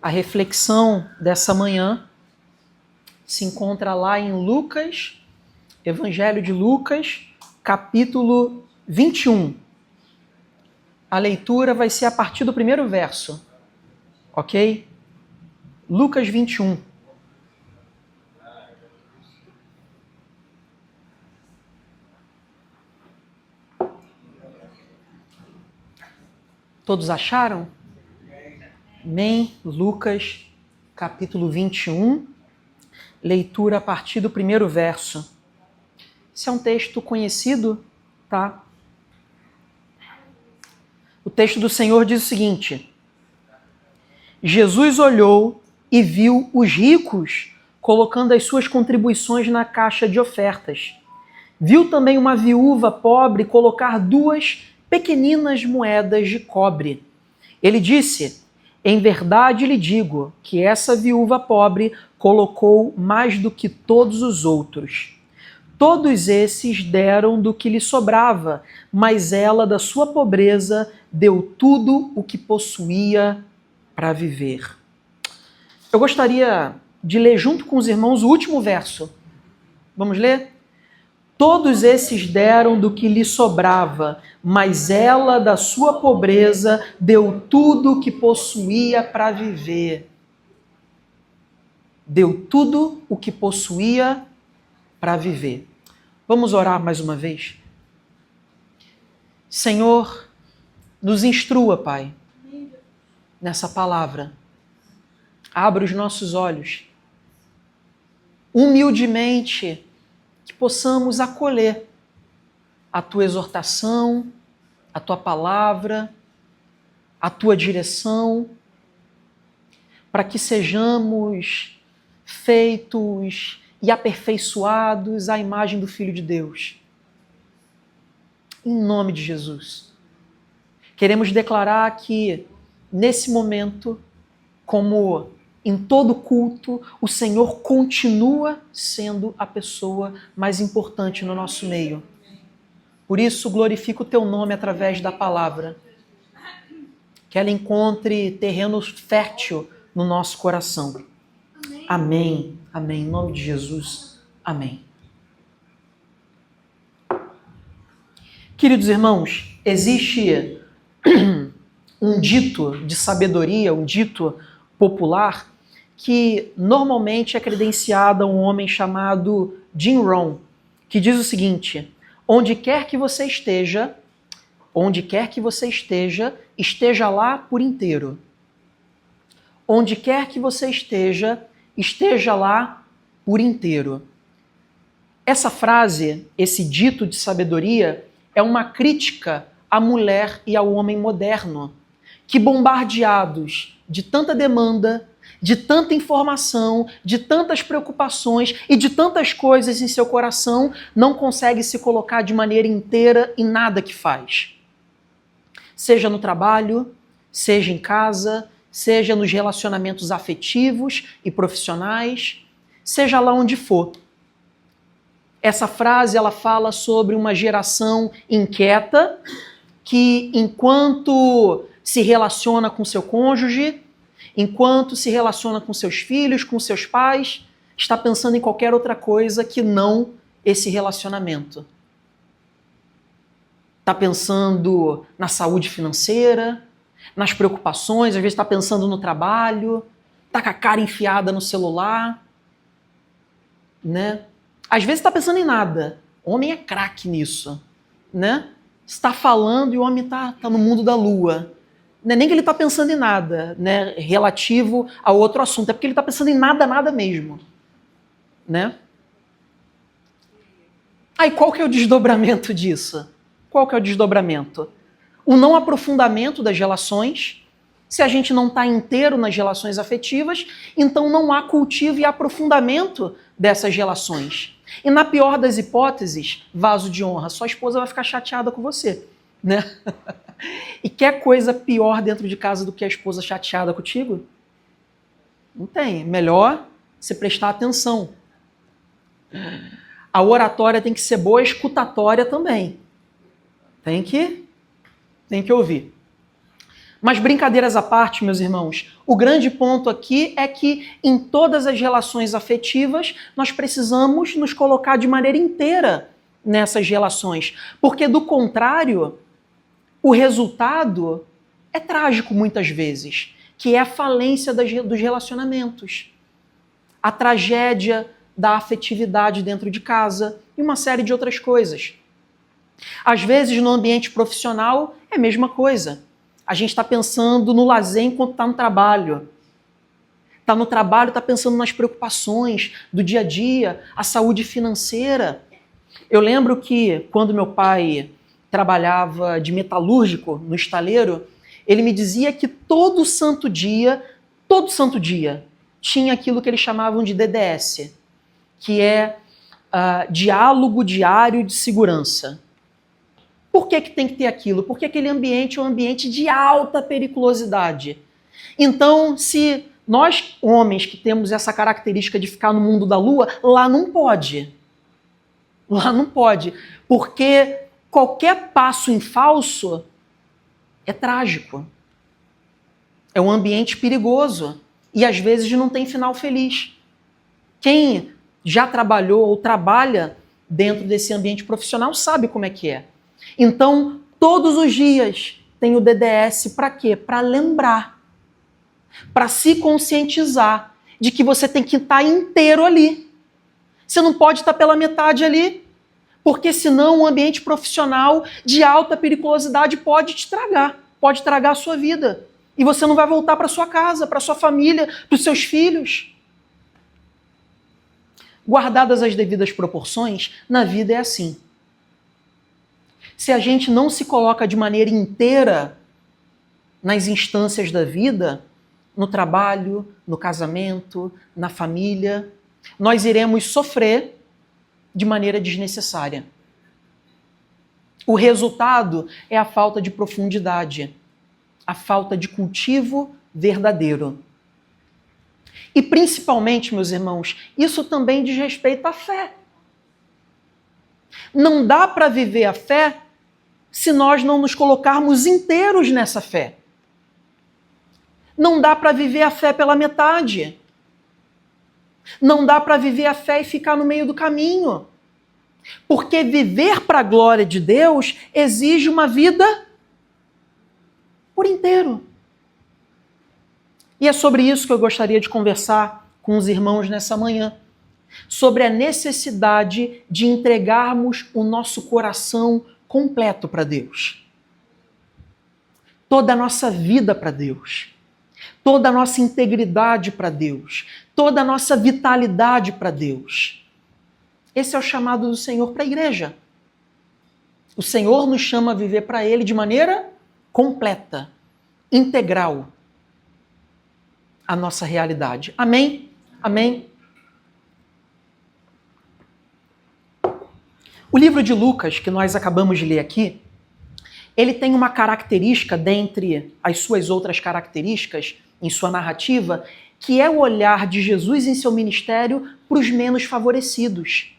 A reflexão dessa manhã se encontra lá em Lucas, Evangelho de Lucas, capítulo 21. A leitura vai ser a partir do primeiro verso, ok? Lucas 21. Todos acharam? Amém. Lucas, capítulo 21, leitura a partir do primeiro verso. Esse é um texto conhecido, tá? O texto do Senhor diz o seguinte: Jesus olhou e viu os ricos colocando as suas contribuições na caixa de ofertas. Viu também uma viúva pobre colocar 2 pequeninas moedas de cobre. Ele disse: em verdade lhe digo que essa viúva pobre colocou mais do que todos os outros. Todos esses deram do que lhe sobrava, mas ela, da sua pobreza, deu tudo o que possuía para viver. Eu gostaria de ler junto com os irmãos o último verso. Vamos ler? Todos esses deram do que lhe sobrava, mas ela, da sua pobreza, deu tudo o que possuía para viver. Deu tudo o que possuía para viver. Vamos orar mais uma vez? Senhor, nos instrua, Pai, nessa palavra. Abra os nossos olhos. Humildemente, que possamos acolher a Tua exortação, a Tua palavra, a Tua direção, para que sejamos feitos e aperfeiçoados à imagem do Filho de Deus. Em nome de Jesus. Queremos declarar que, nesse momento, como em todo culto, o Senhor continua sendo a pessoa mais importante no nosso meio. Por isso, glorifico o Teu nome através da palavra. Que ela encontre terreno fértil no nosso coração. Amém. Amém. Em nome de Jesus. Amém. Queridos irmãos, existe um dito de sabedoria, um dito popular, que normalmente é credenciado a um homem chamado Jim Rohn, que diz o seguinte: onde quer que você esteja, esteja lá por inteiro. Onde quer que você esteja, esteja lá por inteiro. Essa frase, esse dito de sabedoria, é uma crítica à mulher e ao homem moderno, que bombardeados de tanta demanda, de tanta informação, de tantas preocupações e de tantas coisas em seu coração, não consegue se colocar de maneira inteira em nada que faz. Seja no trabalho, seja em casa, seja nos relacionamentos afetivos e profissionais, seja lá onde for. Essa frase, ela fala sobre uma geração inquieta que, enquanto se relaciona com seu cônjuge, enquanto se relaciona com seus filhos, com seus pais, está pensando em qualquer outra coisa que não esse relacionamento. Está pensando na saúde financeira, nas preocupações, às vezes está pensando no trabalho, está com a cara enfiada no celular, né? Às vezes está pensando em nada. O homem é craque nisso, né? Está falando e o homem está no mundo da lua. Não é nem que ele está pensando em nada, né, relativo a outro assunto, é porque ele está pensando em nada mesmo, né? Aí qual que é o desdobramento disso? Qual que é o desdobramento? O não aprofundamento das relações. Se a gente não está inteiro nas relações afetivas, então não há cultivo e aprofundamento dessas relações. E na pior das hipóteses, vaso de honra, sua esposa vai ficar chateada com você, né? E quer coisa pior dentro de casa do que a esposa chateada contigo? Não tem. Melhor você prestar atenção. A oratória tem que ser boa, a escutatória também. Tem que ouvir. Mas brincadeiras à parte, meus irmãos, o grande ponto aqui é que em todas as relações afetivas nós precisamos nos colocar de maneira inteira nessas relações, porque do contrário, o resultado é trágico muitas vezes, que é a falência dos relacionamentos, a tragédia da afetividade dentro de casa e uma série de outras coisas. Às vezes no ambiente profissional é a mesma coisa. A gente está pensando no lazer enquanto está no trabalho. Está no trabalho, está pensando nas preocupações do dia a dia, a saúde financeira. Eu lembro que quando meu pai trabalhava de metalúrgico no estaleiro, ele me dizia que todo santo dia, tinha aquilo que eles chamavam de DDS, que é Diálogo Diário de Segurança. Por que tem que ter aquilo? Porque aquele ambiente é um ambiente de alta periculosidade. Então, se nós, homens, que temos essa característica de ficar no mundo da lua, lá não pode. Lá não pode. Porque qualquer passo em falso é trágico. É um ambiente perigoso. E às vezes não tem final feliz. Quem já trabalhou ou trabalha dentro desse ambiente profissional sabe como é que é. Então, todos os dias tem o DDS para quê? Para lembrar, para se conscientizar de que você tem que estar inteiro ali. Você não pode estar pela metade ali, porque senão o ambiente profissional de alta periculosidade pode te tragar, pode tragar a sua vida. E você não vai voltar para sua casa, para sua família, para os seus filhos. Guardadas as devidas proporções, na vida é assim. Se a gente não se coloca de maneira inteira nas instâncias da vida, no trabalho, no casamento, na família, nós iremos sofrer de maneira desnecessária. O resultado é a falta de profundidade, a falta de cultivo verdadeiro. E principalmente, meus irmãos, isso também diz respeito à fé. Não dá para viver a fé se nós não nos colocarmos inteiros nessa fé. Não dá para viver a fé pela metade. Não dá para viver a fé e ficar no meio do caminho. Porque viver para a glória de Deus exige uma vida por inteiro. E é sobre isso que eu gostaria de conversar com os irmãos nessa manhã. Sobre a necessidade de entregarmos o nosso coração completo para Deus. Toda a nossa vida para Deus. Toda a nossa integridade para Deus. Toda a nossa vitalidade para Deus. Esse é o chamado do Senhor para a igreja. O Senhor nos chama a viver para Ele de maneira completa, integral, a nossa realidade. Amém? Amém? O livro de Lucas, que nós acabamos de ler aqui, ele tem uma característica, dentre as suas outras características, em sua narrativa, que é o olhar de Jesus em seu ministério para os menos favorecidos,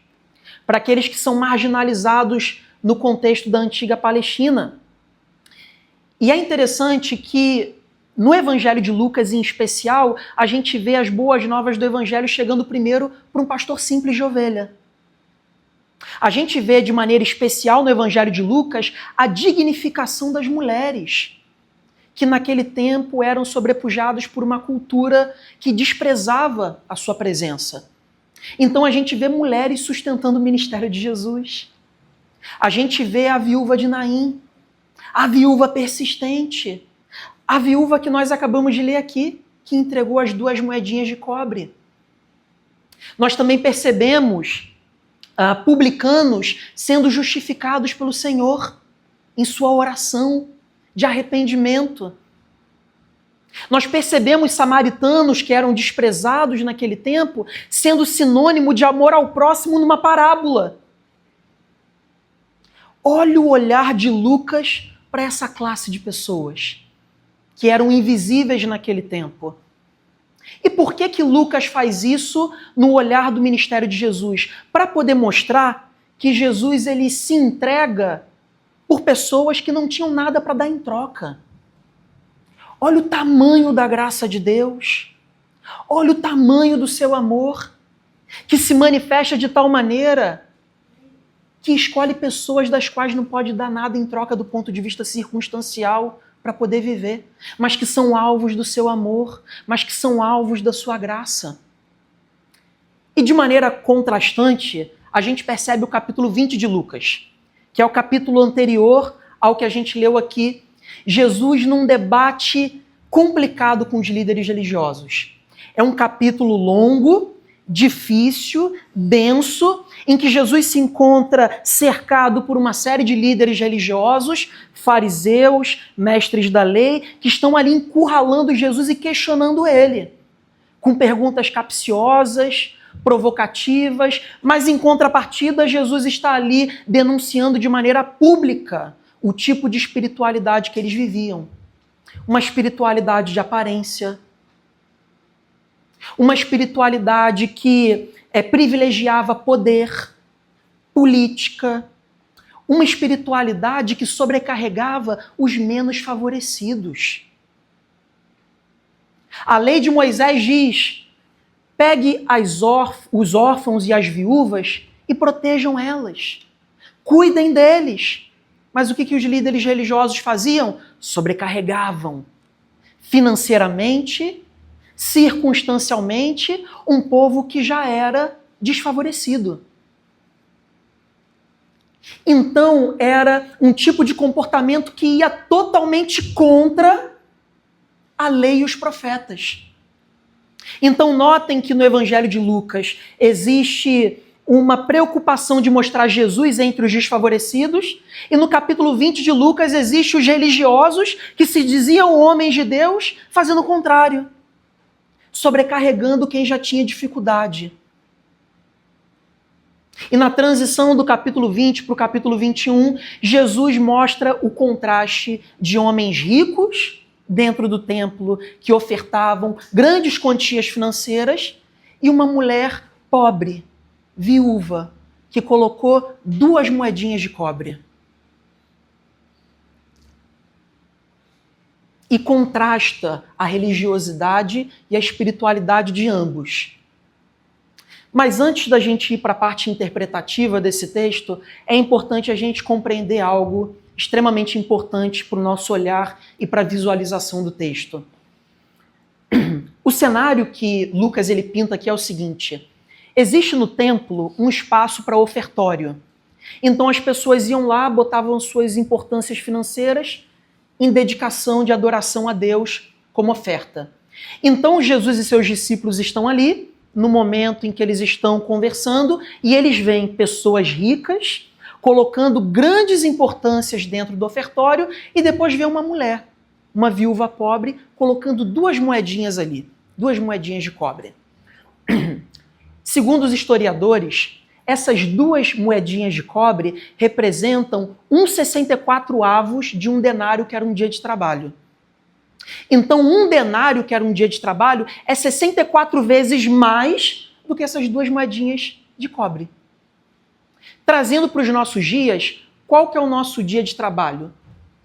para aqueles que são marginalizados no contexto da antiga Palestina. E é interessante que no Evangelho de Lucas, em especial, a gente vê as boas novas do Evangelho chegando primeiro para um pastor simples de ovelha. A gente vê de maneira especial no Evangelho de Lucas a dignificação das mulheres, que naquele tempo eram sobrepujadas por uma cultura que desprezava a sua presença. Então a gente vê mulheres sustentando o ministério de Jesus. A gente vê a viúva de Naim, a viúva persistente, a viúva que nós acabamos de ler aqui, que entregou as 2 moedinhas de cobre. Nós também percebemos publicanos sendo justificados pelo Senhor em sua oração de arrependimento. Nós percebemos samaritanos que eram desprezados naquele tempo sendo sinônimo de amor ao próximo numa parábola. Olha o olhar de Lucas para essa classe de pessoas que eram invisíveis naquele tempo. E por que Lucas faz isso no olhar do ministério de Jesus? Para poder mostrar que Jesus ele se entrega por pessoas que não tinham nada para dar em troca. Olha o tamanho da graça de Deus. Olha o tamanho do seu amor, que se manifesta de tal maneira que escolhe pessoas das quais não pode dar nada em troca do ponto de vista circunstancial para poder viver, mas que são alvos do seu amor, mas que são alvos da sua graça. E de maneira contrastante, a gente percebe o capítulo 20 de Lucas, que é o capítulo anterior ao que a gente leu aqui. Jesus num debate complicado com os líderes religiosos. É um capítulo longo, difícil, denso, em que Jesus se encontra cercado por uma série de líderes religiosos, fariseus, mestres da lei, que estão ali encurralando Jesus e questionando ele, com perguntas capciosas, provocativas, mas em contrapartida Jesus está ali denunciando de maneira pública o tipo de espiritualidade que eles viviam. Uma espiritualidade de aparência, uma espiritualidade que privilegiava poder, política, uma espiritualidade que sobrecarregava os menos favorecidos. A lei de Moisés diz: pegue os órfãos e as viúvas e protejam elas, cuidem deles. Mas o que os líderes religiosos faziam? Sobrecarregavam financeiramente, circunstancialmente, um povo que já era desfavorecido. Então, era um tipo de comportamento que ia totalmente contra a lei e os profetas. Então, notem que no Evangelho de Lucas existe uma preocupação de mostrar Jesus entre os desfavorecidos, e no capítulo 20 de Lucas existe os religiosos que se diziam homens de Deus fazendo o contrário, sobrecarregando quem já tinha dificuldade. E na transição do capítulo 20 para o capítulo 21, Jesus mostra o contraste de homens ricos dentro do templo que ofertavam grandes quantias financeiras e uma mulher pobre, viúva, que colocou 2 moedinhas de cobre. E contrasta a religiosidade e a espiritualidade de ambos. Mas antes da gente ir para a parte interpretativa desse texto, é importante a gente compreender algo extremamente importante para o nosso olhar e para a visualização do texto. O cenário que Lucas ele pinta aqui é o seguinte: existe no templo um espaço para ofertório. Então as pessoas iam lá, botavam suas importâncias financeiras em dedicação de adoração a Deus como oferta. Então Jesus e seus discípulos estão ali, no momento em que eles estão conversando, e eles veem pessoas ricas colocando grandes importâncias dentro do ofertório, e depois vê uma mulher, uma viúva pobre, colocando 2 moedinhas ali, 2 moedinhas de cobre. Segundo os historiadores, essas 2 moedinhas de cobre representam 1,64 avos de um denário, que era um dia de trabalho. Então, um denário, que era um dia de trabalho, é 64 vezes mais do que essas 2 moedinhas de cobre. Trazendo para os nossos dias, qual que é o nosso dia de trabalho?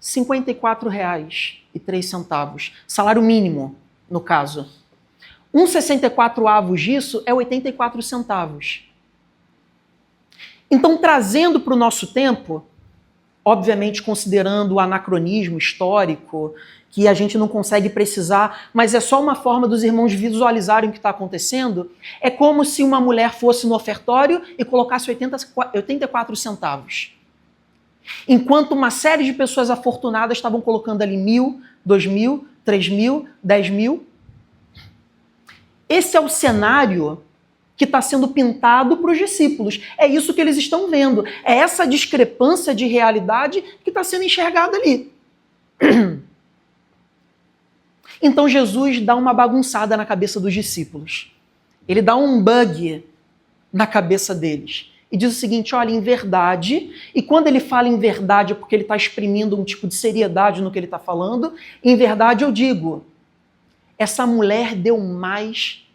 R$ 54,03. Salário mínimo, no caso. 1,64 avos disso é 84 centavos. Então, trazendo para o nosso tempo, obviamente considerando o anacronismo histórico, que a gente não consegue precisar, mas é só uma forma dos irmãos visualizarem o que está acontecendo, é como se uma mulher fosse no ofertório e colocasse 84 centavos. Enquanto uma série de pessoas afortunadas estavam colocando ali 1.000, 2.000, 3.000, 10.000. Esse é o cenário que está sendo pintado para os discípulos. É isso que eles estão vendo. É essa discrepância de realidade que está sendo enxergada ali. Então Jesus dá uma bagunçada na cabeça dos discípulos. Ele dá um bug na cabeça deles. E diz o seguinte: olha, em verdade, e quando ele fala em verdade é porque ele está exprimindo um tipo de seriedade no que ele está falando, em verdade eu digo, essa mulher deu mais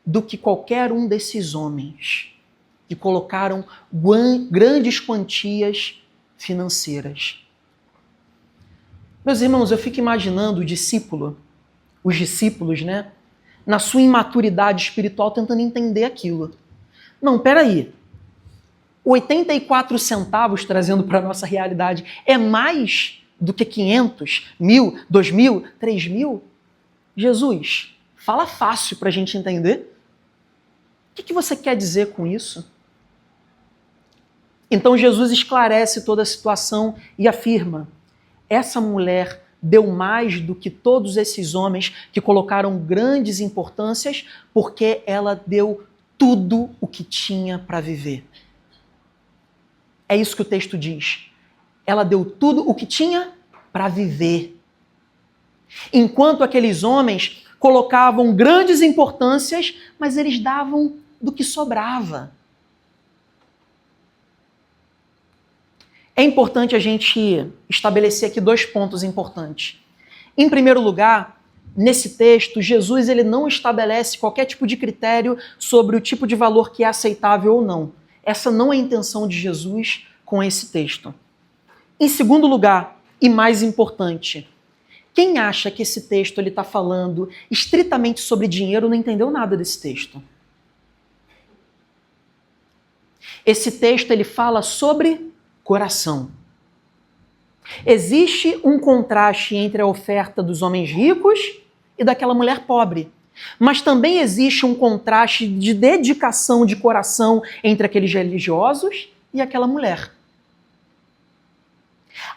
do que qualquer um desses homens que colocaram grandes quantias financeiras. Meus irmãos, eu fico imaginando o discípulo os discípulos, né, na sua imaturidade espiritual, tentando entender aquilo. Não, peraí. 84 centavos, trazendo para a nossa realidade, é mais do que 500, 1.000, 2.000, 3.000? Jesus, fala fácil para a gente entender. O que você quer dizer com isso? Então Jesus esclarece toda a situação e afirma: essa mulher deu mais do que todos esses homens que colocaram grandes importâncias, porque ela deu tudo o que tinha para viver. É isso que o texto diz. Ela deu tudo o que tinha para viver. Enquanto aqueles homens colocavam grandes importâncias, mas eles davam do que sobrava. É importante a gente estabelecer aqui 2 pontos importantes. Em primeiro lugar, nesse texto, Jesus ele não estabelece qualquer tipo de critério sobre o tipo de valor que é aceitável ou não. Essa não é a intenção de Jesus com esse texto. Em segundo lugar, e mais importante, quem acha que esse texto está falando estritamente sobre dinheiro não entendeu nada desse texto. Esse texto ele fala sobre coração. Existe um contraste entre a oferta dos homens ricos e daquela mulher pobre. Mas também existe um contraste de dedicação de coração entre aqueles religiosos e aquela mulher.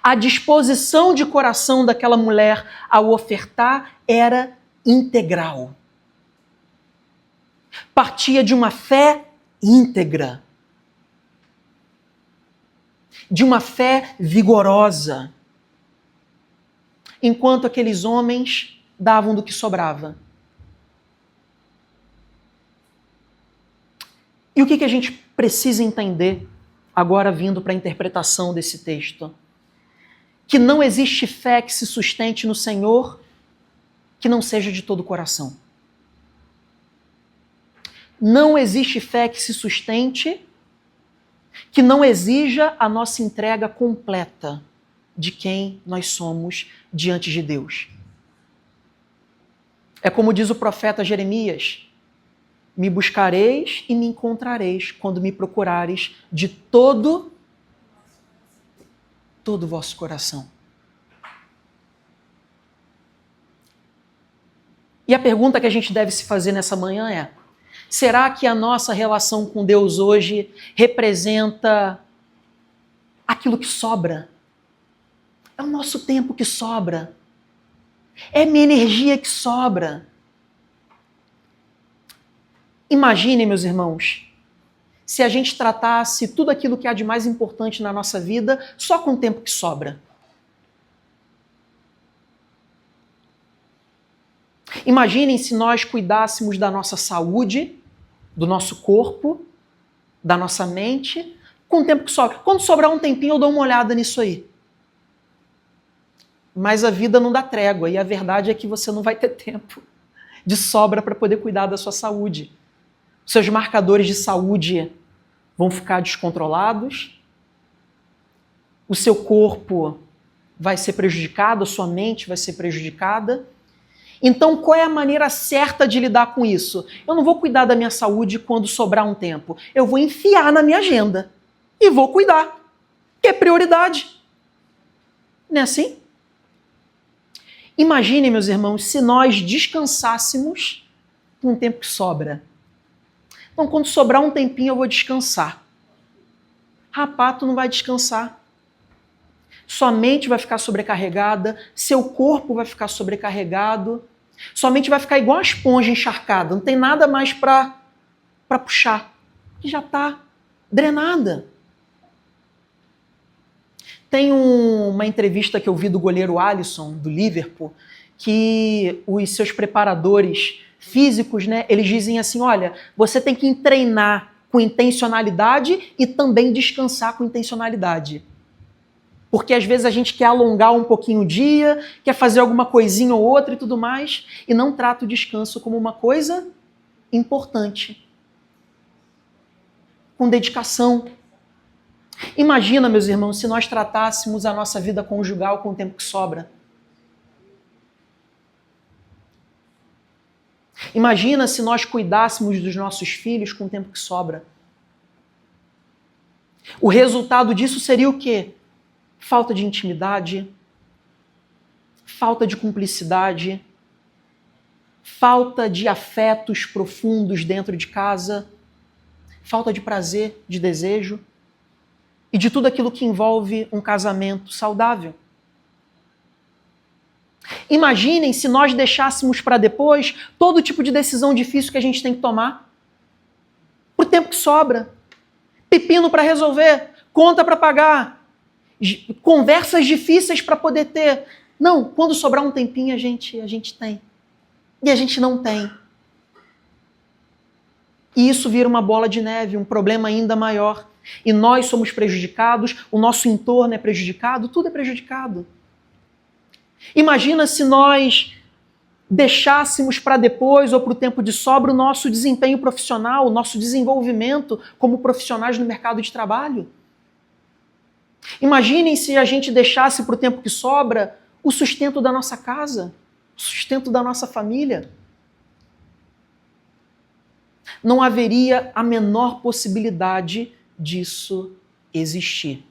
A disposição de coração daquela mulher ao ofertar era integral. Partia de uma fé íntegra. De uma fé vigorosa. Enquanto aqueles homens davam do que sobrava. E o que a gente precisa entender agora vindo para a interpretação desse texto? Que não existe fé que se sustente no Senhor que não seja de todo o coração. Não existe fé que se sustente que não exija a nossa entrega completa de quem nós somos diante de Deus. É como diz o profeta Jeremias: me buscareis e me encontrareis quando me procurares de todo o vosso coração. E a pergunta que a gente deve se fazer nessa manhã é: será que a nossa relação com Deus hoje representa aquilo que sobra? É o nosso tempo que sobra. É minha energia que sobra. Imagine, meus irmãos, se a gente tratasse tudo aquilo que há de mais importante na nossa vida só com o tempo que sobra. Imaginem se nós cuidássemos da nossa saúde, do nosso corpo, da nossa mente, com o tempo que sobra. Quando sobrar um tempinho, eu dou uma olhada nisso aí. Mas a vida não dá trégua, e a verdade é que você não vai ter tempo de sobra para poder cuidar da sua saúde. Seus marcadores de saúde vão ficar descontrolados, o seu corpo vai ser prejudicado, a sua mente vai ser prejudicada. Então, qual é a maneira certa de lidar com isso? Eu não vou cuidar da minha saúde quando sobrar um tempo. Eu vou enfiar na minha agenda e vou cuidar, que é prioridade. Não é assim? Imaginem, meus irmãos, se nós descansássemos com o tempo que sobra. Então, quando sobrar um tempinho, eu vou descansar. Rapaz, tu não vai descansar. Sua mente vai ficar sobrecarregada, seu corpo vai ficar sobrecarregado, sua mente vai ficar igual uma esponja encharcada, não tem nada mais para puxar, que já está drenada. Tem uma entrevista que eu vi do goleiro Alisson, do Liverpool, que os seus preparadores físicos, né, eles dizem assim, olha, você tem que treinar com intencionalidade e também descansar com intencionalidade. Porque às vezes a gente quer alongar um pouquinho o dia, quer fazer alguma coisinha ou outra e tudo mais, e não trata o descanso como uma coisa importante. Com dedicação. Imagina, meus irmãos, se nós tratássemos a nossa vida conjugal com o tempo que sobra. Imagina se nós cuidássemos dos nossos filhos com o tempo que sobra. O resultado disso seria o quê? Falta de intimidade, falta de cumplicidade, falta de afetos profundos dentro de casa, falta de prazer, de desejo e de tudo aquilo que envolve um casamento saudável. Imaginem se nós deixássemos para depois todo tipo de decisão difícil que a gente tem que tomar. Por tempo que sobra. Pepino para resolver, conta para pagar, conversas difíceis para poder ter. Não, quando sobrar um tempinho a gente tem. E a gente não tem. E isso vira uma bola de neve, um problema ainda maior. E nós somos prejudicados, o nosso entorno é prejudicado, tudo é prejudicado. Imagina se nós deixássemos para depois ou para o tempo de sobra o nosso desempenho profissional, o nosso desenvolvimento como profissionais no mercado de trabalho. Imaginem se a gente deixasse para o tempo que sobra o sustento da nossa casa, o sustento da nossa família. Não haveria a menor possibilidade disso existir.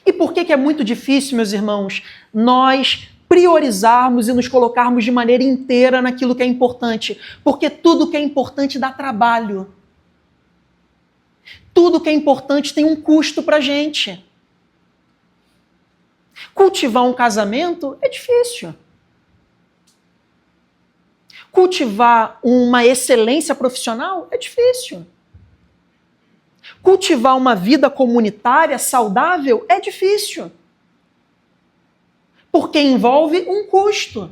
E por que é muito difícil, meus irmãos, nós priorizarmos e nos colocarmos de maneira inteira naquilo que é importante? Porque tudo que é importante dá trabalho. Tudo que é importante tem um custo para a gente. Cultivar um casamento é difícil. Cultivar uma excelência profissional é difícil. Cultivar uma vida comunitária saudável é difícil. Porque envolve um custo.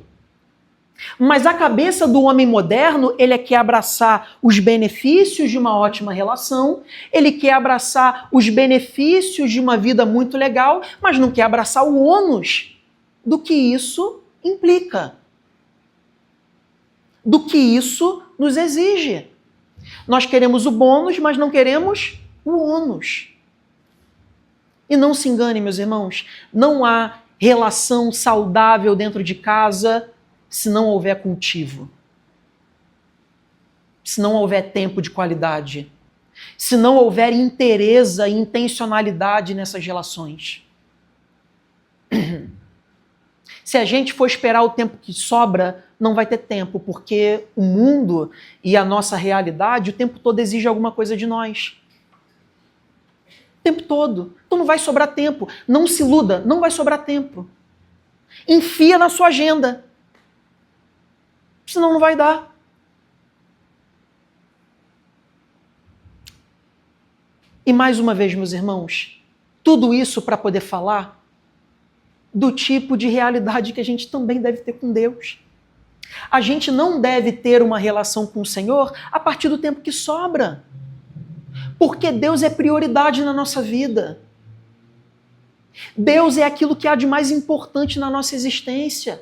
Mas a cabeça do homem moderno, ele quer abraçar os benefícios de uma ótima relação, ele quer abraçar os benefícios de uma vida muito legal, mas não quer abraçar o ônus do que isso implica, do que isso nos exige. Nós queremos o bônus, mas não queremos o ônus. E não se engane, meus irmãos, não há relação saudável dentro de casa se não houver cultivo, se não houver tempo de qualidade, se não houver interesse e intencionalidade nessas relações. Se a gente for esperar o tempo que sobra, não vai ter tempo, porque o mundo e a nossa realidade o tempo todo exige alguma coisa de nós. O tempo todo. Então não vai sobrar tempo. Não se iluda, não vai sobrar tempo. Enfia na sua agenda. Senão não vai dar. E mais uma vez, meus irmãos, tudo isso para poder falar do tipo de realidade que a gente também deve ter com Deus. A gente não deve ter uma relação com o Senhor a partir do tempo que sobra. Porque Deus é prioridade na nossa vida. Deus é aquilo que há de mais importante na nossa existência.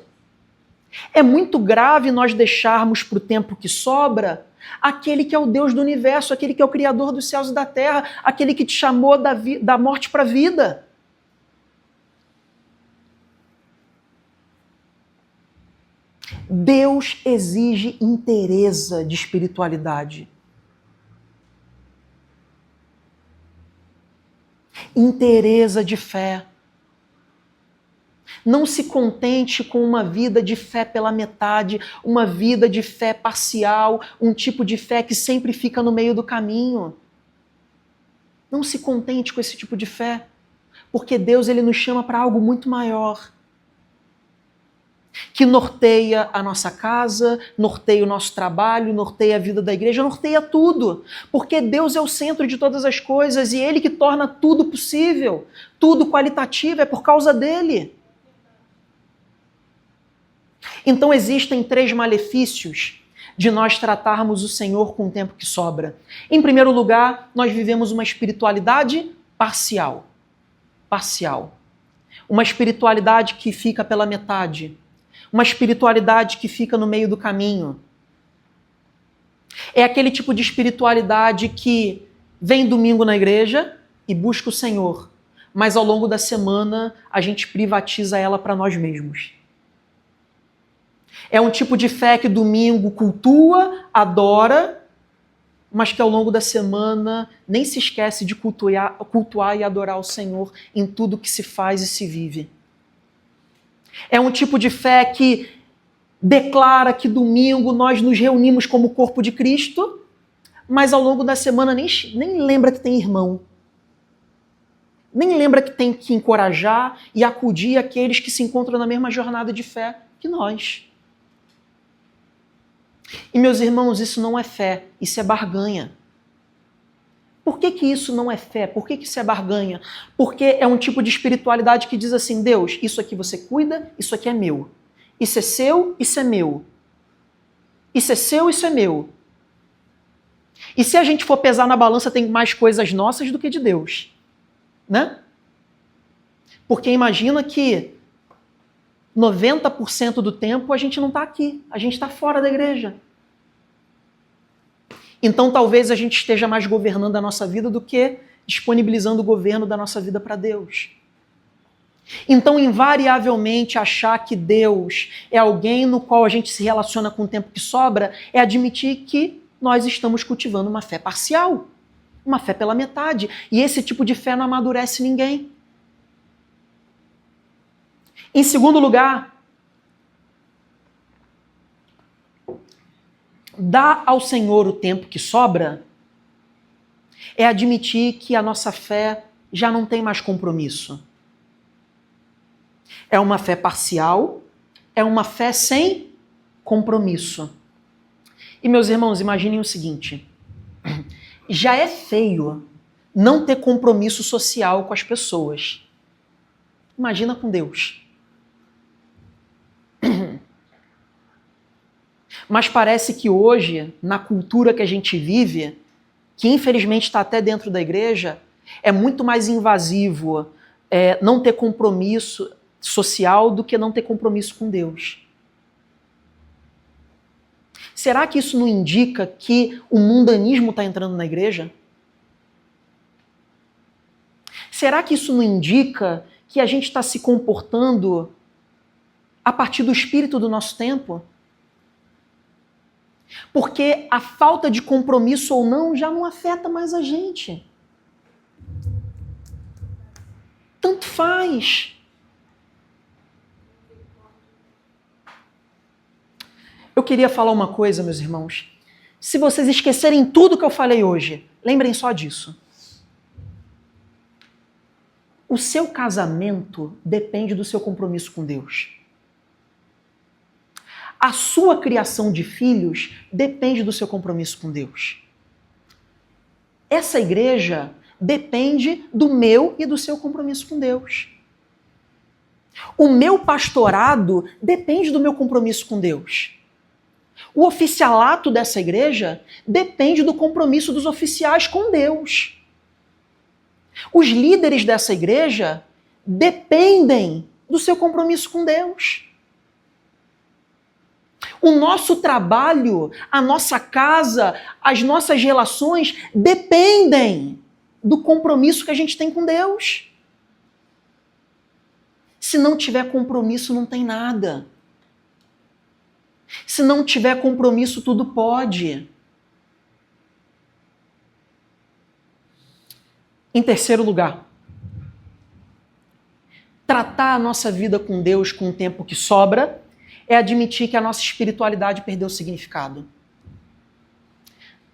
É muito grave nós deixarmos para o tempo que sobra aquele que é o Deus do universo, aquele que é o Criador dos céus e da terra, aquele que te chamou da morte para a vida. Deus exige inteireza de espiritualidade. Inteireza de fé. Não se contente com uma vida de fé pela metade, uma vida de fé parcial, um tipo de fé que sempre fica no meio do caminho. Não se contente com esse tipo de fé, porque Deus ele nos chama para algo muito maior, que norteia a nossa casa, norteia o nosso trabalho, norteia a vida da igreja, norteia tudo. Porque Deus é o centro de todas as coisas e Ele que torna tudo possível, tudo qualitativo, é por causa dEle. Então existem 3 malefícios de nós tratarmos o Senhor com o tempo que sobra. Em primeiro lugar, nós vivemos uma espiritualidade parcial. Parcial. Uma espiritualidade que fica pela metade. Uma espiritualidade que fica no meio do caminho. É aquele tipo de espiritualidade que vem domingo na igreja e busca o Senhor, mas ao longo da semana a gente privatiza ela para nós mesmos. É um tipo de fé que domingo cultua, adora, mas que ao longo da semana nem se esquece de cultuar e adorar o Senhor em tudo que se faz e se vive. É um tipo de fé que declara que domingo nós nos reunimos como corpo de Cristo, mas ao longo da semana nem lembra que tem irmão. Nem lembra que tem que encorajar e acudir aqueles que se encontram na mesma jornada de fé que nós. E, meus irmãos, isso não é fé, isso é barganha. Por que isso não é fé? Por que isso é barganha? Porque é um tipo de espiritualidade que diz assim, Deus, isso aqui você cuida, isso aqui é meu. Isso é seu, isso é meu. Isso é seu, isso é meu. E se a gente for pesar na balança, tem mais coisas nossas do que de Deus. Né? Porque imagina que 90% do tempo a gente não está aqui, a gente está fora da igreja. Então talvez a gente esteja mais governando a nossa vida do que disponibilizando o governo da nossa vida para Deus. Então, invariavelmente, achar que Deus é alguém no qual a gente se relaciona com o tempo que sobra é admitir que nós estamos cultivando uma fé parcial, uma fé pela metade. E esse tipo de fé não amadurece ninguém. Em segundo lugar, dar ao Senhor o tempo que sobra é admitir que a nossa fé já não tem mais compromisso. É uma fé parcial, é uma fé sem compromisso. E, meus irmãos, imaginem o seguinte, já é feio não ter compromisso social com as pessoas. Imagina com Deus. Mas parece que hoje, na cultura que a gente vive, que infelizmente está até dentro da igreja, é muito mais invasivo não ter compromisso social do que não ter compromisso com Deus. Será que isso não indica que o mundanismo está entrando na igreja? Será que isso não indica que a gente está se comportando a partir do espírito do nosso tempo? Porque a falta de compromisso ou não já não afeta mais a gente. Tanto faz. Eu queria falar uma coisa, meus irmãos. Se vocês esquecerem tudo que eu falei hoje, lembrem só disso. O seu casamento depende do seu compromisso com Deus. A sua criação de filhos depende do seu compromisso com Deus. Essa igreja depende do meu e do seu compromisso com Deus. O meu pastorado depende do meu compromisso com Deus. O oficialato dessa igreja depende do compromisso dos oficiais com Deus. Os líderes dessa igreja dependem do seu compromisso com Deus. O nosso trabalho, a nossa casa, as nossas relações dependem do compromisso que a gente tem com Deus. Se não tiver compromisso, não tem nada. Se não tiver compromisso, tudo pode. Em terceiro lugar, tratar a nossa vida com Deus com o tempo que sobra é admitir que a nossa espiritualidade perdeu o significado.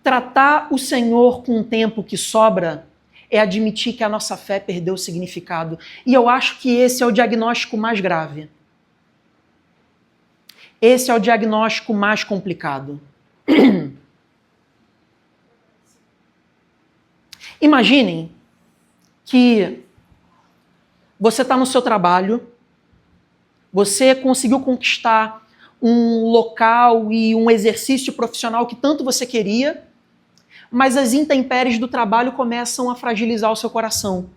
Tratar o Senhor com o tempo que sobra é admitir que a nossa fé perdeu o significado. E eu acho que esse é o diagnóstico mais grave. Esse é o diagnóstico mais complicado. Imaginem que você está no seu trabalho, você conseguiu conquistar um local e um exercício profissional que tanto você queria, mas as intempéries do trabalho começam a fragilizar o seu coração.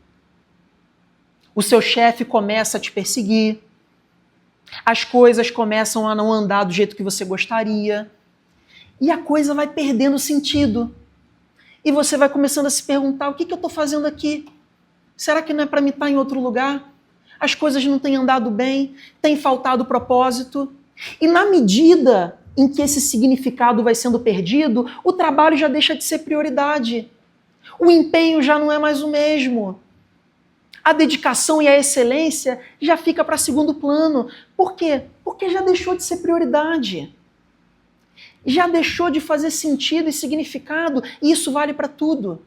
O seu chefe começa a te perseguir, as coisas começam a não andar do jeito que você gostaria, e a coisa vai perdendo sentido. E você vai começando a se perguntar, o que eu estou fazendo aqui? Será que não é para mim estar em outro lugar? As coisas não têm andado bem, tem faltado propósito. E na medida em que esse significado vai sendo perdido, o trabalho já deixa de ser prioridade. O empenho já não é mais o mesmo. A dedicação e a excelência já fica para segundo plano. Por quê? Porque já deixou de ser prioridade. Já deixou de fazer sentido e significado. E isso vale para tudo.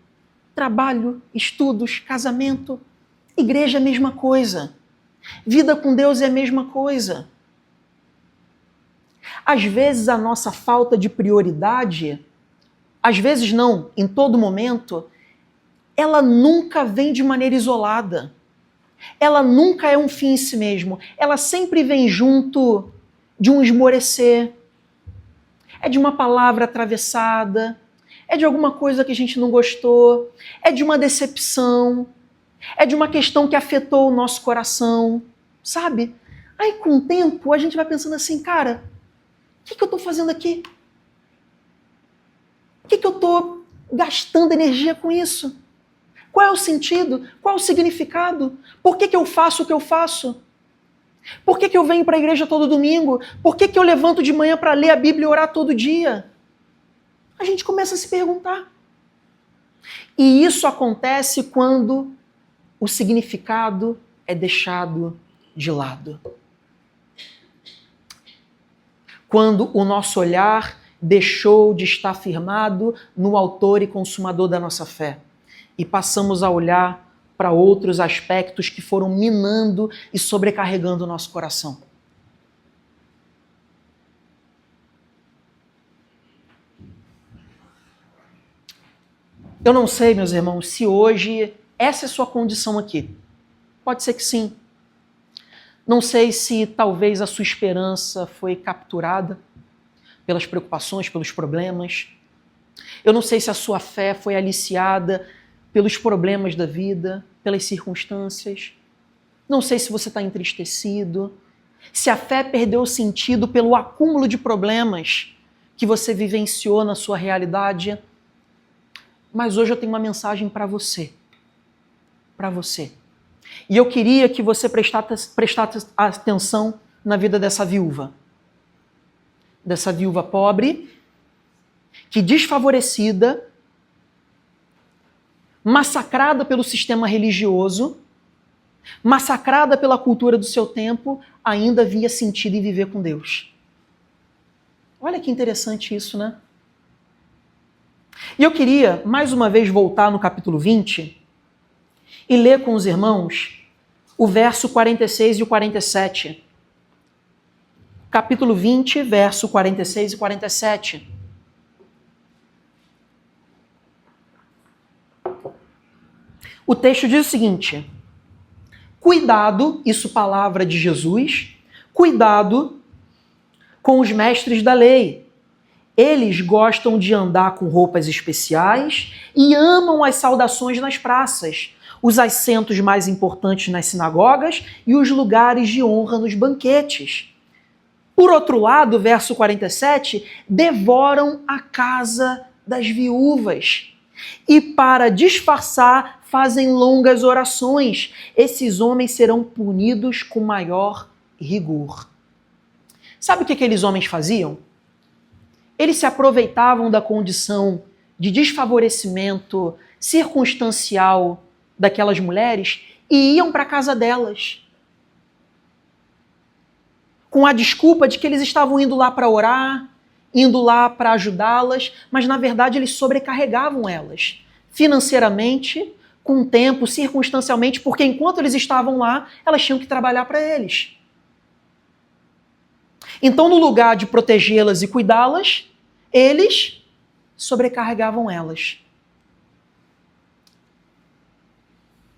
Trabalho, estudos, casamento. Igreja é a mesma coisa. Vida com Deus é a mesma coisa. Às vezes a nossa falta de prioridade, às vezes não, em todo momento, ela nunca vem de maneira isolada. Ela nunca é um fim em si mesmo. Ela sempre vem junto de um esmorecer, é de uma palavra atravessada, é de alguma coisa que a gente não gostou, é de uma decepção, é de uma questão que afetou o nosso coração, sabe? Aí com o tempo a gente vai pensando assim, cara, o que eu estou fazendo aqui? Por que eu estou gastando energia com isso? Qual é o sentido? Qual é o significado? Por que eu faço o que eu faço? Por que eu venho para a igreja todo domingo? Por que eu levanto de manhã para ler a Bíblia e orar todo dia? A gente começa a se perguntar. E isso acontece quando o significado é deixado de lado. Quando o nosso olhar deixou de estar firmado no autor e consumador da nossa fé e passamos a olhar para outros aspectos que foram minando e sobrecarregando o nosso coração. Eu não sei, meus irmãos, se hoje essa é a sua condição aqui. Pode ser que sim. Não sei se talvez a sua esperança foi capturada pelas preocupações, pelos problemas. Eu não sei se a sua fé foi aliciada pelos problemas da vida, pelas circunstâncias. Não sei se você está entristecido, se a fé perdeu o sentido pelo acúmulo de problemas que você vivenciou na sua realidade. Mas hoje eu tenho uma mensagem para você. Para você. E eu queria que você prestasse atenção na vida dessa viúva. Dessa viúva pobre, que desfavorecida, massacrada pelo sistema religioso, massacrada pela cultura do seu tempo, ainda via sentido em viver com Deus. Olha que interessante isso, né? E eu queria, mais uma vez, voltar no capítulo 20 e ler com os irmãos o verso 46 e o 47. Capítulo 20, verso 46 e 47. O texto diz o seguinte: cuidado, isso palavra de Jesus, cuidado com os mestres da lei. Eles gostam de andar com roupas especiais e amam as saudações nas praças, os assentos mais importantes nas sinagogas e os lugares de honra nos banquetes. Por outro lado, verso 47, devoram a casa das viúvas e, para disfarçar, fazem longas orações. Esses homens serão punidos com maior rigor. Sabe o que aqueles homens faziam? Eles se aproveitavam da condição de desfavorecimento circunstancial daquelas mulheres e iam para a casa delas, com a desculpa de que eles estavam indo lá para orar, indo lá para ajudá-las, mas na verdade eles sobrecarregavam elas, financeiramente, com o tempo, circunstancialmente, porque enquanto eles estavam lá, elas tinham que trabalhar para eles. Então, no lugar de protegê-las e cuidá-las, eles sobrecarregavam elas.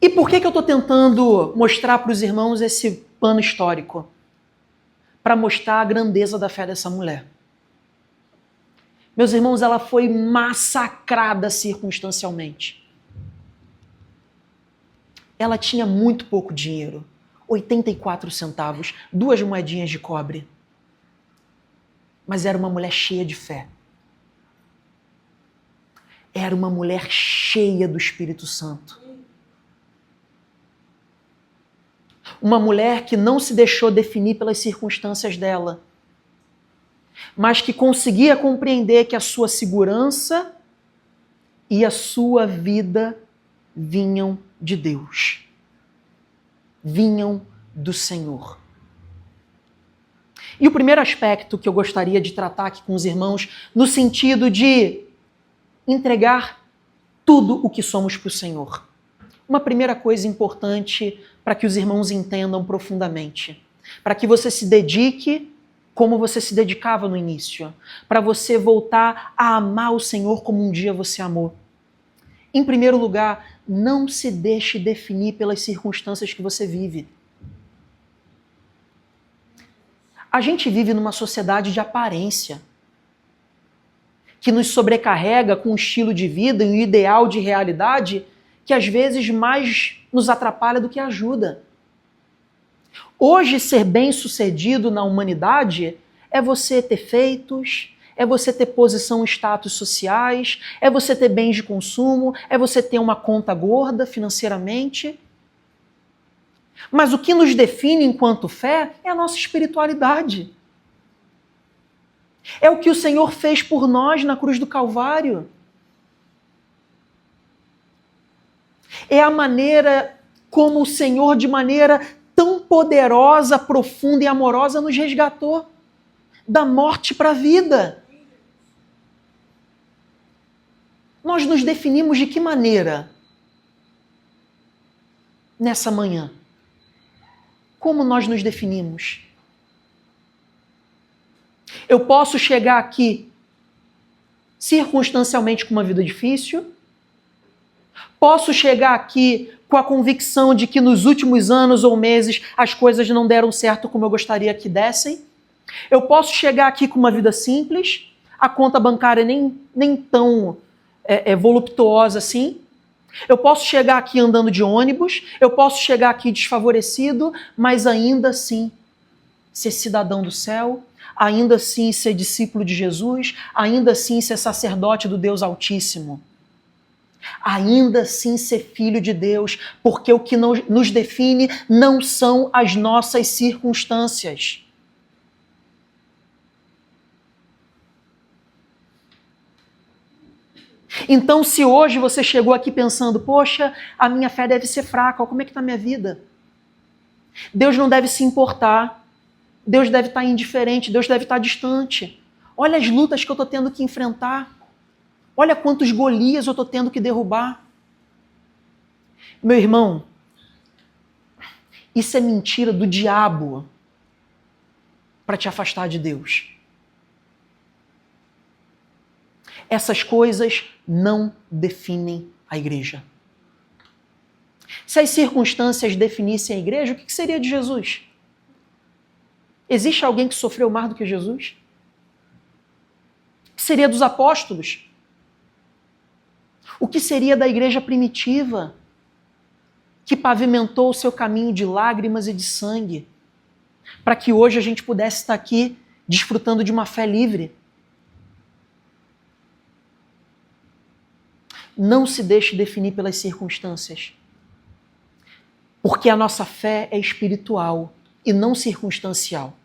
E por que eu estou tentando mostrar para os irmãos esse pano histórico? Para mostrar a grandeza da fé dessa mulher. Meus irmãos, ela foi massacrada circunstancialmente. Ela tinha muito pouco dinheiro, 84 centavos, 2 moedinhas de cobre. Mas era uma mulher cheia de fé. Era uma mulher cheia do Espírito Santo. Uma mulher que não se deixou definir pelas circunstâncias dela, mas que conseguia compreender que a sua segurança e a sua vida vinham de Deus, vinham do Senhor. E o primeiro aspecto que eu gostaria de tratar aqui com os irmãos, no sentido de entregar tudo o que somos para o Senhor. Uma primeira coisa importante para que os irmãos entendam profundamente, para que você se dedique como você se dedicava no início, para você voltar a amar o Senhor como um dia você amou. Em primeiro lugar, não se deixe definir pelas circunstâncias que você vive. A gente vive numa sociedade de aparência, que nos sobrecarrega com um estilo de vida e um ideal de realidade que às vezes mais nos atrapalha do que ajuda. Hoje, ser bem-sucedido na humanidade é você ter feitos, é você ter posição e status sociais, é você ter bens de consumo, é você ter uma conta gorda financeiramente. Mas o que nos define enquanto fé é a nossa espiritualidade. É o que o Senhor fez por nós na cruz do Calvário. É a maneira como o Senhor, de maneira tão poderosa, profunda e amorosa, nos resgatou da morte para a vida. Nós nos definimos de que maneira? Nessa manhã. Como nós nos definimos? Eu posso chegar aqui circunstancialmente com uma vida difícil, posso chegar aqui com a convicção de que nos últimos anos ou meses as coisas não deram certo como eu gostaria que dessem. Eu posso chegar aqui com uma vida simples, a conta bancária nem tão voluptuosa assim. Eu posso chegar aqui andando de ônibus, eu posso chegar aqui desfavorecido, mas ainda assim ser cidadão do céu, ainda assim ser discípulo de Jesus, ainda assim ser sacerdote do Deus Altíssimo. Ainda assim ser filho de Deus, porque o que nos define não são as nossas circunstâncias. Então, se hoje você chegou aqui pensando, poxa, a minha fé deve ser fraca, como é que está a minha vida? Deus não deve se importar, Deus deve estar indiferente, Deus deve estar distante. Olha as lutas que eu estou tendo que enfrentar. Olha quantos Golias eu estou tendo que derrubar. Meu irmão, isso é mentira do diabo para te afastar de Deus. Essas coisas não definem a igreja. Se as circunstâncias definissem a igreja, o que seria de Jesus? Existe alguém que sofreu mais do que Jesus? O que seria dos apóstolos? O que seria da igreja primitiva, que pavimentou o seu caminho de lágrimas e de sangue, para que hoje a gente pudesse estar aqui desfrutando de uma fé livre? Não se deixe definir pelas circunstâncias, porque a nossa fé é espiritual e não circunstancial.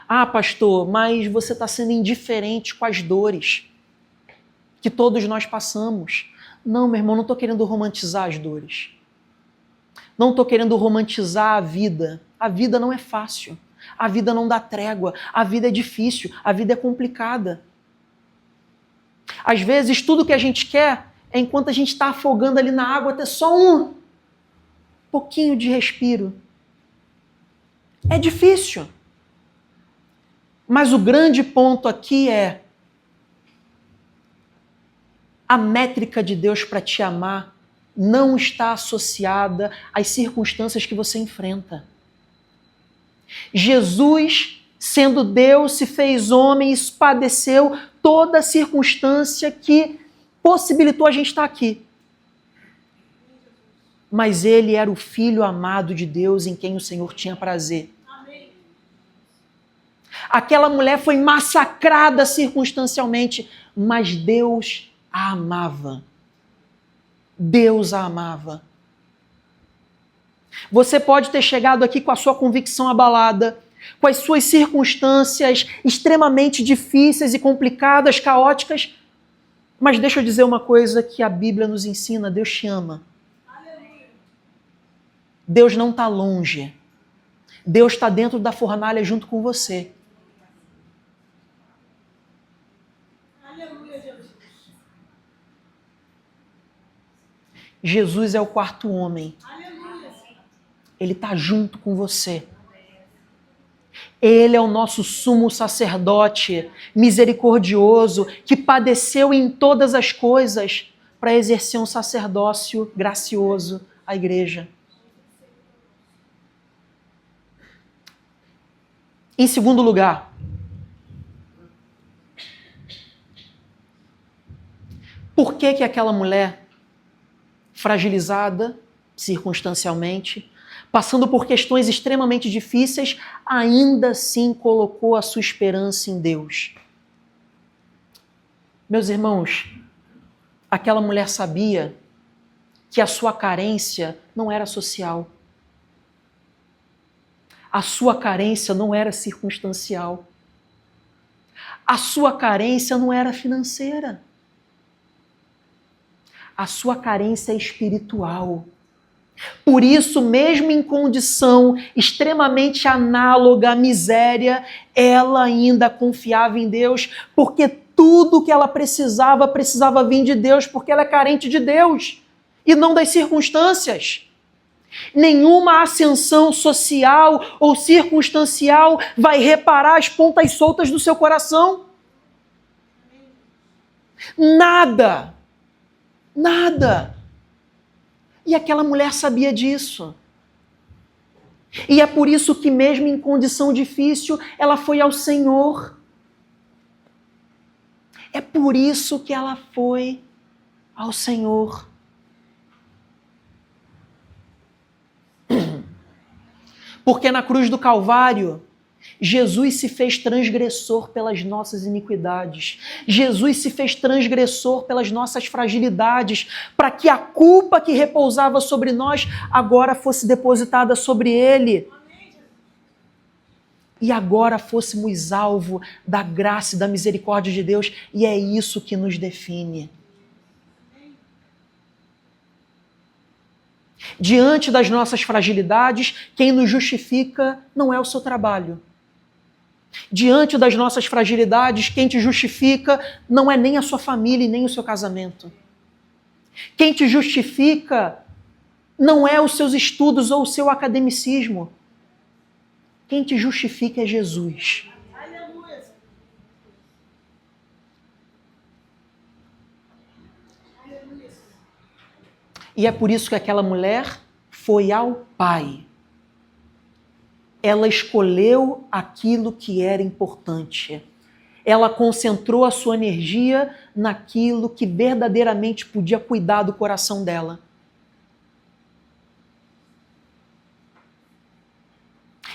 Ah, pastor, mas você está sendo indiferente com as dores que todos nós passamos. Não, meu irmão, não estou querendo romantizar as dores. Não estou querendo romantizar a vida. A vida não é fácil. A vida não dá trégua. A vida é difícil. A vida é complicada. Às vezes, tudo que a gente quer é, enquanto a gente está afogando ali na água, ter só um pouquinho de respiro. É difícil. Mas o grande ponto aqui é a métrica de Deus para te amar não está associada às circunstâncias que você enfrenta. Jesus, sendo Deus, se fez homem e padeceu toda a circunstância que possibilitou a gente estar aqui. Mas ele era o Filho amado de Deus em quem o Senhor tinha prazer. Aquela mulher foi massacrada circunstancialmente, mas Deus a amava. Deus a amava. Você pode ter chegado aqui com a sua convicção abalada. com as suas circunstâncias extremamente difíceis e complicadas, caóticas. Mas deixa eu dizer uma coisa que a Bíblia nos ensina: Deus te ama. Deus não está longe. Deus está dentro da fornalha junto com você. Jesus é o quarto homem. Ele está junto com você. Ele é o nosso sumo sacerdote misericordioso que padeceu em todas as coisas para exercer um sacerdócio gracioso à igreja. Em segundo lugar, por que aquela mulher fragilizada circunstancialmente, passando por questões extremamente difíceis, ainda assim colocou a sua esperança em Deus? Meus irmãos, aquela mulher sabia que a sua carência não era social. A sua carência não era circunstancial. A sua carência não era financeira. A sua carência é espiritual. Por isso, mesmo em condição extremamente análoga à miséria, ela ainda confiava em Deus, porque tudo que ela precisava vir de Deus, porque ela é carente de Deus e não das circunstâncias. Nenhuma ascensão social ou circunstancial vai reparar as pontas soltas do seu coração. Nada. Nada. E aquela mulher sabia disso. E é por isso que, mesmo em condição difícil, ela foi ao Senhor. É por isso que ela foi ao Senhor. Porque na cruz do Calvário, Jesus se fez transgressor pelas nossas iniquidades. Jesus se fez transgressor pelas nossas fragilidades, para que a culpa que repousava sobre nós agora fosse depositada sobre Ele. E agora fôssemos alvo da graça e da misericórdia de Deus, e é isso que nos define. Diante das nossas fragilidades, quem nos justifica não é o seu trabalho. Diante das nossas fragilidades, quem te justifica não é nem a sua família e nem o seu casamento. Quem te justifica não é os seus estudos ou o seu academicismo. Quem te justifica é Jesus. E é por isso que aquela mulher foi ao Pai. Ela escolheu aquilo que era importante. Ela concentrou a sua energia naquilo que verdadeiramente podia cuidar do coração dela.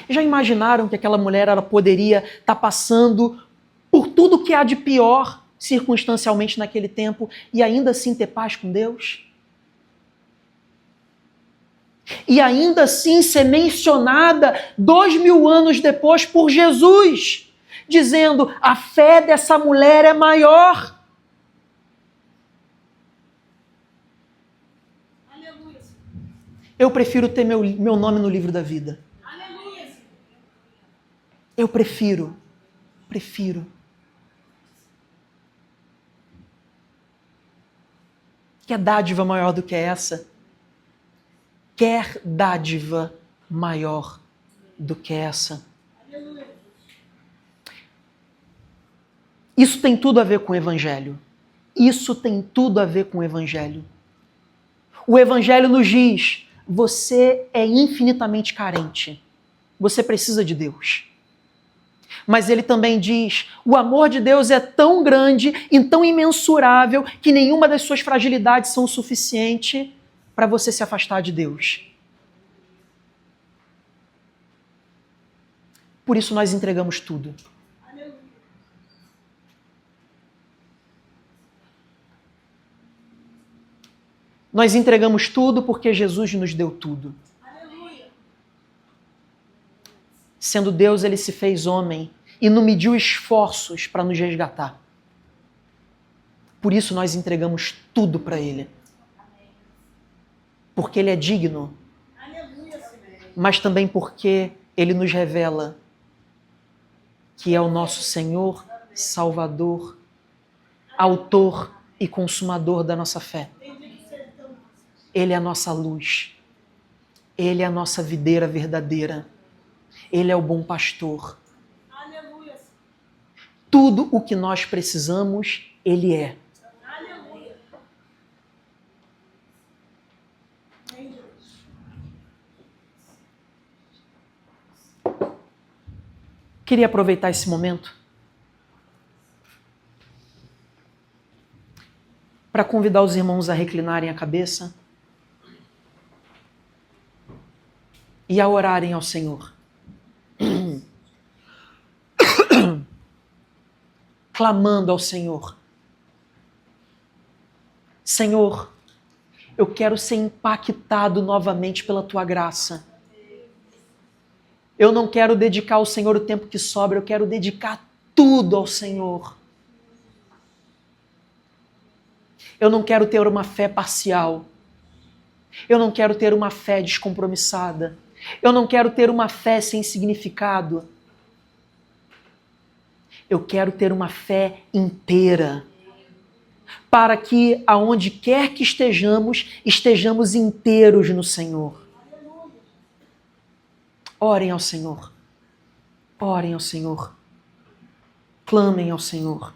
Já imaginaram que aquela mulher ela poderia estar passando por tudo que há de pior circunstancialmente naquele tempo e ainda assim ter paz com Deus? E ainda assim ser mencionada 2000 anos depois por Jesus, dizendo: a fé dessa mulher é maior. Aleluia. Eu prefiro ter meu nome no livro da vida. Aleluia. Eu prefiro. Que dádiva maior do que essa? Quer dádiva maior do que essa? Isso tem tudo a ver com o Evangelho. Isso tem tudo a ver com o Evangelho. O Evangelho nos diz: você é infinitamente carente. Você precisa de Deus. Mas ele também diz: o amor de Deus é tão grande e tão imensurável que nenhuma das suas fragilidades são o suficiente para você se afastar de Deus. Por isso nós entregamos tudo. Nós entregamos tudo porque Jesus nos deu tudo. Sendo Deus, ele se fez homem e não mediu esforços para nos resgatar. Por isso nós entregamos tudo para ele. Porque ele é digno, mas também porque ele nos revela que é o nosso Senhor, Salvador, autor e consumador da nossa fé. Ele é a nossa luz. Ele é a nossa videira verdadeira. Ele é o bom pastor. Tudo o que nós precisamos, ele é. Queria aproveitar esse momento para convidar os irmãos a reclinarem a cabeça e a orarem ao Senhor. Clamando ao Senhor. Senhor, eu quero ser impactado novamente pela Tua graça. Eu não quero dedicar ao Senhor o tempo que sobra, eu quero dedicar tudo ao Senhor. Eu não quero ter uma fé parcial. Eu não quero ter uma fé descompromissada. Eu não quero ter uma fé sem significado. Eu quero ter uma fé inteira. Para que, aonde quer que estejamos, estejamos inteiros no Senhor. Orem ao Senhor. Orem ao Senhor. Clamem ao Senhor.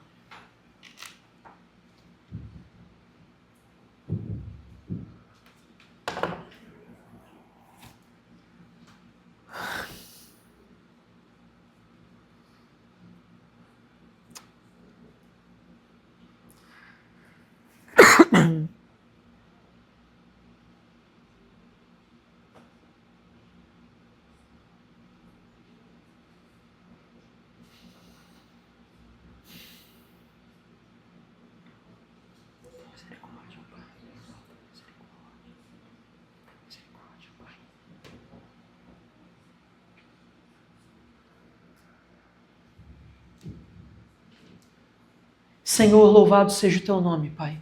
Senhor, louvado seja o Teu nome, Pai.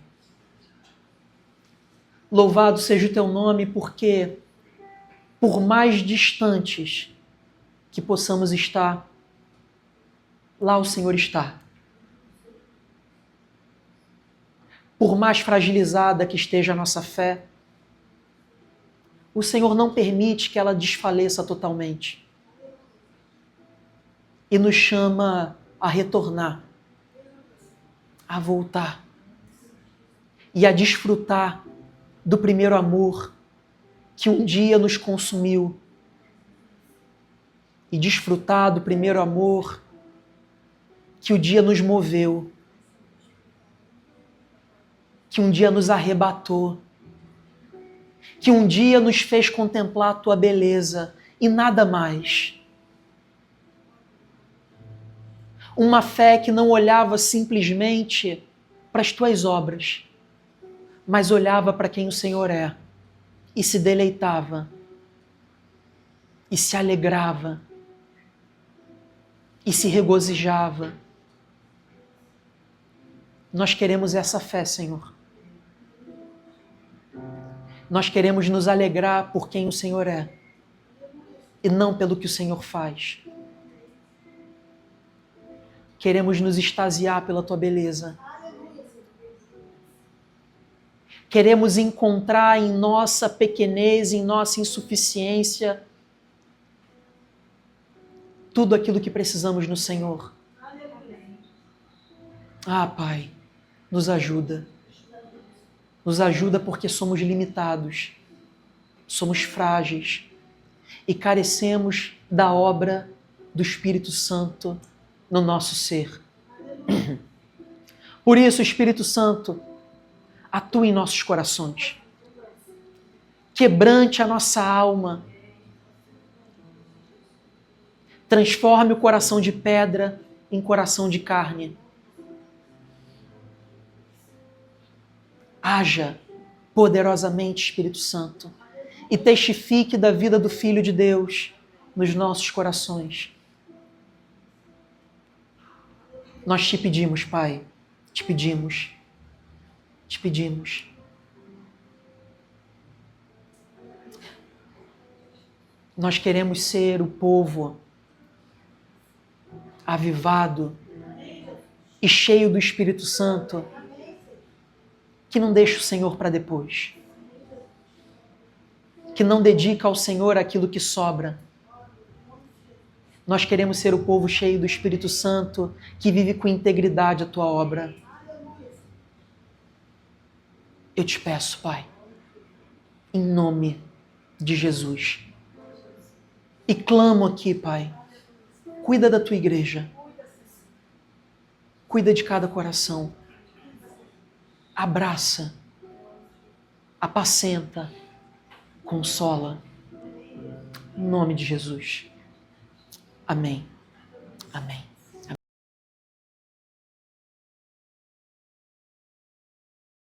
Louvado seja o Teu nome porque, por mais distantes que possamos estar, lá o Senhor está. Por mais fragilizada que esteja a nossa fé, o Senhor não permite que ela desfaleça totalmente. E nos chama a retornar, a voltar e a desfrutar do primeiro amor que um dia nos consumiu e desfrutar do primeiro amor que um dia nos moveu, que um dia nos arrebatou, que um dia nos fez contemplar a Tua beleza e nada mais. Uma fé que não olhava simplesmente para as Tuas obras, mas olhava para quem o Senhor é e se deleitava, e se alegrava, e se regozijava. Nós queremos essa fé, Senhor. Nós queremos nos alegrar por quem o Senhor é e não pelo que o Senhor faz. Queremos nos extasiar pela Tua beleza. Queremos encontrar em nossa pequenez, em nossa insuficiência, tudo aquilo que precisamos no Senhor. Ah, Pai, nos ajuda. Nos ajuda porque somos limitados, somos frágeis e carecemos da obra do Espírito Santo no nosso ser. Por isso, Espírito Santo, atua em nossos corações. Quebrante a nossa alma. Transforme o coração de pedra em coração de carne. Haja poderosamente, Espírito Santo, e testifique da vida do Filho de Deus nos nossos corações. Nós te pedimos, Pai, te pedimos, te pedimos. Nós queremos ser o povo avivado e cheio do Espírito Santo, que não deixa o Senhor para depois, que não dedica ao Senhor aquilo que sobra. Nós queremos ser o povo cheio do Espírito Santo, que vive com integridade a tua obra. Eu te peço, Pai, em nome de Jesus. E clamo aqui, Pai, cuida da tua igreja. Cuida de cada coração. Abraça, apacenta, consola. Em nome de Jesus. Amém. Amém.